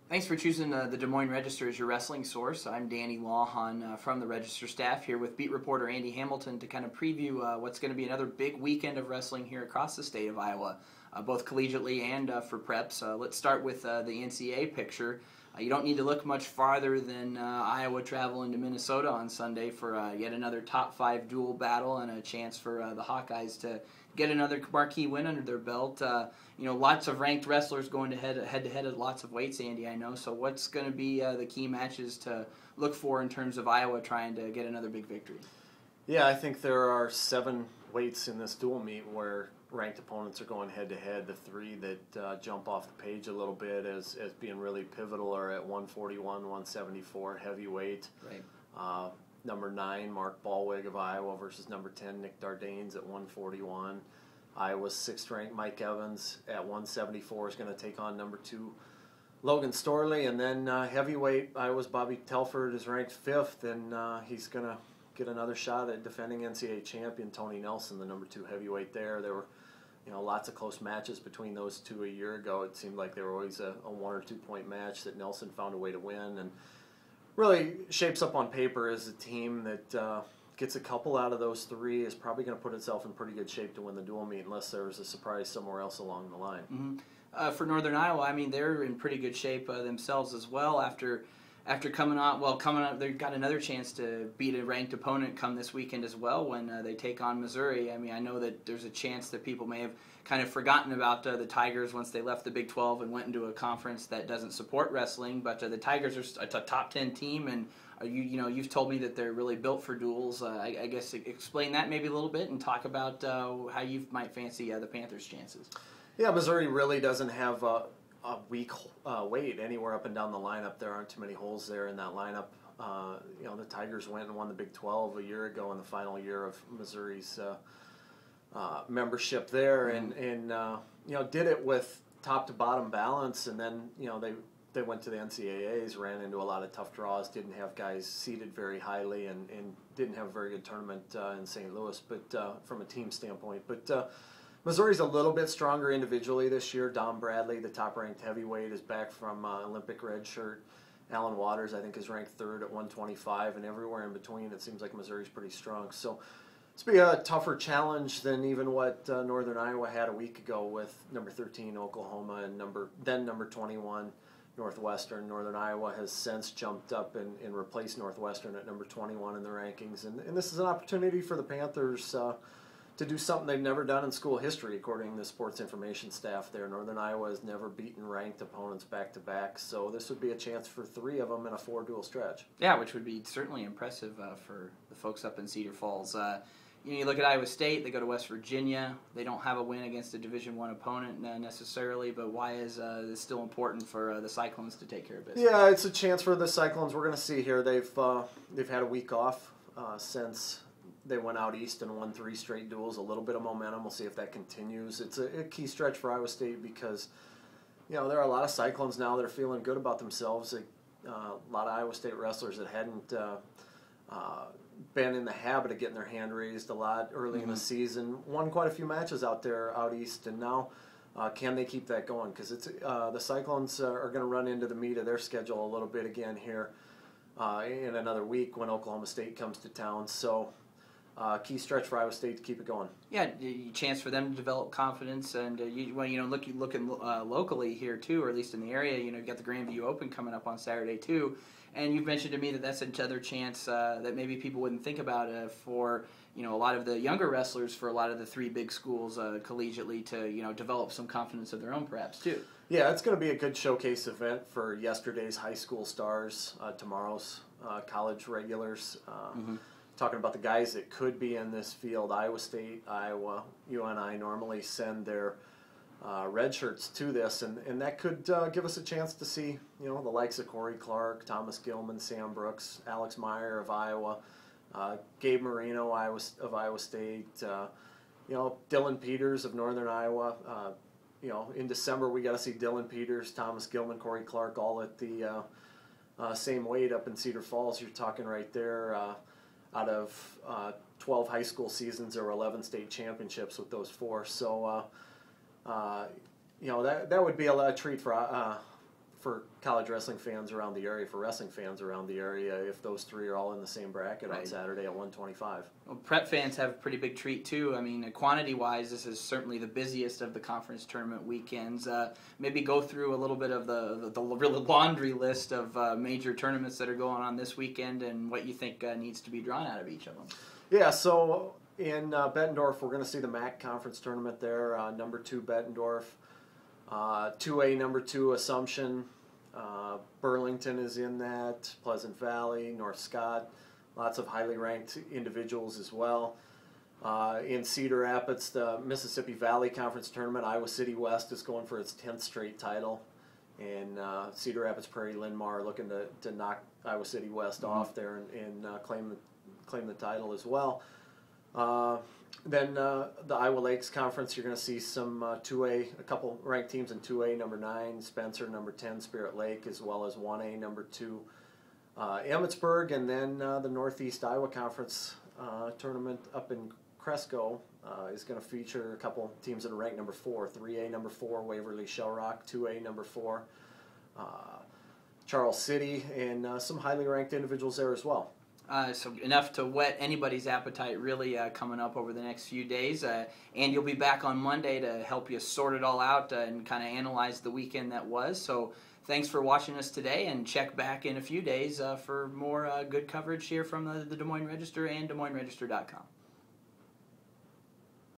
Thanks for choosing the Des Moines Register as your wrestling source. I'm Danny Lawhon from the Register staff here with beat reporter Andy Hamilton to kind of preview what's going to be another big weekend of wrestling here across the state of Iowa, both collegiately and for preps. Let's start with the NCAA picture. You don't need to look much farther than Iowa traveling to Minnesota on Sunday for yet another top 5 dual battle and a chance for the Hawkeyes to get another marquee win under their belt. Lots of ranked wrestlers going head-to-head at lots of weights, Andy, I know. So what's going to be the key matches to look for in terms of Iowa trying to get another big victory? Yeah, I think there are 7 weights in this dual meet where ranked opponents are going head-to-head. The 3 that jump off the page a little bit as being really pivotal are at 141, 174 heavyweight. Right. Number 9, Mark Ballwig of Iowa versus number 10, Nick Dardanes at 141. Iowa's 6th ranked Mike Evans at 174 is going to take on number 2, Logan Storley. And then heavyweight, Iowa's Bobby Telford is ranked 5th, and he's going to get another shot at defending NCAA champion Tony Nelson, the number 2 heavyweight there. There were lots of close matches between those 2 a year ago. It seemed like they were always a 1 or 2 point match that Nelson found a way to win, and really shapes up on paper as a team that gets a couple out of those 3 is probably going to put itself in pretty good shape to win the dual meet unless there's a surprise somewhere else along the line. Mm-hmm. For Northern Iowa, I mean, they're in pretty good shape themselves as well after coming out, they've got another chance to beat a ranked opponent come this weekend as well when they take on Missouri. I mean, I know that there's a chance that people may have kind of forgotten about the Tigers once they left the Big 12 and went into a conference that doesn't support wrestling, but the Tigers are a top 10 team, and you've told me that they're really built for duels. I guess explain that maybe a little bit and talk about how you might fancy the Panthers' chances. Yeah, Missouri really doesn't have a weak weight anywhere up and down the lineup. There aren't too many holes there in that lineup. The Tigers went and won the Big 12 a year ago in the final year of Missouri's membership there, and did it with top to bottom balance. And then they went to the NCAAs, ran into a lot of tough draws, didn't have guys seeded very highly, and didn't have a very good tournament in St. Louis, but from a team standpoint. But Missouri's a little bit stronger individually this year. Dom Bradley, the top-ranked heavyweight, is back from Olympic red shirt. Alan Waters, I think, is ranked 3rd at 125, and everywhere in between, it seems like Missouri's pretty strong. So it's be a tougher challenge than even what Northern Iowa had a week ago with number 13 Oklahoma and number 21 Northwestern. Northern Iowa has since jumped up and replaced Northwestern at number 21 in the rankings, and this is an opportunity for the Panthers to do something they've never done in school history, according to the sports information staff there. Northern Iowa has never beaten ranked opponents back-to-back, so this would be a chance for 3 of them in a 4-duel stretch. Yeah, which would be certainly impressive for the folks up in Cedar Falls. You look at Iowa State, they go to West Virginia. They don't have a win against a Division I opponent necessarily, but why is this still important for the Cyclones to take care of business? Yeah, it's a chance for the Cyclones. We're going to see here. They've had a week off since they went out east and won 3 straight duels. A little bit of momentum. We'll see if that continues. It's a key stretch for Iowa State because there are a lot of Cyclones now that are feeling good about themselves. A lot of Iowa State wrestlers that hadn't been in the habit of getting their hand raised a lot early in the season won quite a few matches out east, and now can they keep that going? Because the Cyclones are going to run into the meat of their schedule a little bit again here in another week when Oklahoma State comes to town. So key stretch for Iowa State to keep it going. Yeah, chance for them to develop confidence, and looking locally here too, or at least in the area. You've got the Grandview Open coming up on Saturday too, and you've mentioned to me that that's another chance that maybe people wouldn't think about for a lot of the younger wrestlers, for a lot of the 3 big schools collegiately to develop some confidence of their own, perhaps too. Yeah, it's going to be a good showcase event for yesterday's high school stars, tomorrow's college regulars. Talking about the guys that could be in this field, Iowa State, Iowa, UNI normally send their red shirts to this, and that could give us a chance to see, the likes of Corey Clark, Thomas Gilman, Sam Brooks, Alex Meyer of Iowa, Gabe Marino of Iowa State, Dylan Peters of Northern Iowa. In December we got to see Dylan Peters, Thomas Gilman, Corey Clark all at the same weight up in Cedar Falls. You're talking right there. Out of 12 high school seasons, there were 11 state championships with those 4. So, that would be a treat for for college wrestling fans around the area, for wrestling fans around the area, if those three are all in the same bracket on Saturday at 125. Well, prep fans have a pretty big treat too. I mean, quantity-wise, this is certainly the busiest of the conference tournament weekends. Maybe go through a little bit of the real laundry list of major tournaments that are going on this weekend and what you think needs to be drawn out of each of them. Yeah, so in Bettendorf, we're going to see the MAC conference tournament there. Number 2 Bettendorf, 2A number 2 Assumption, Burlington is in that, Pleasant Valley, North Scott, lots of highly ranked individuals as well. In Cedar Rapids, the Mississippi Valley Conference tournament, Iowa City West is going for its 10th straight title. And Cedar Rapids, Prairie, Linn-Mar looking to knock Iowa City West off there and claim the title as well. Then the Iowa Lakes Conference, you're going to see some 2A, a couple ranked teams in 2A, number 9, Spencer, number 10, Spirit Lake, as well as 1A, number 2, Emmitsburg, and then the Northeast Iowa Conference tournament up in Cresco is going to feature a couple teams that are ranked number 4, 3A, number 4, Waverly Shell Rock, 2A, number 4, Charles City, and some highly ranked individuals there as well. So enough to whet anybody's appetite really coming up over the next few days. And you'll be back on Monday to help you sort it all out and kind of analyze the weekend that was. So thanks for watching us today, and check back in a few days for more good coverage here from the Des Moines Register and DesMoinesRegister.com.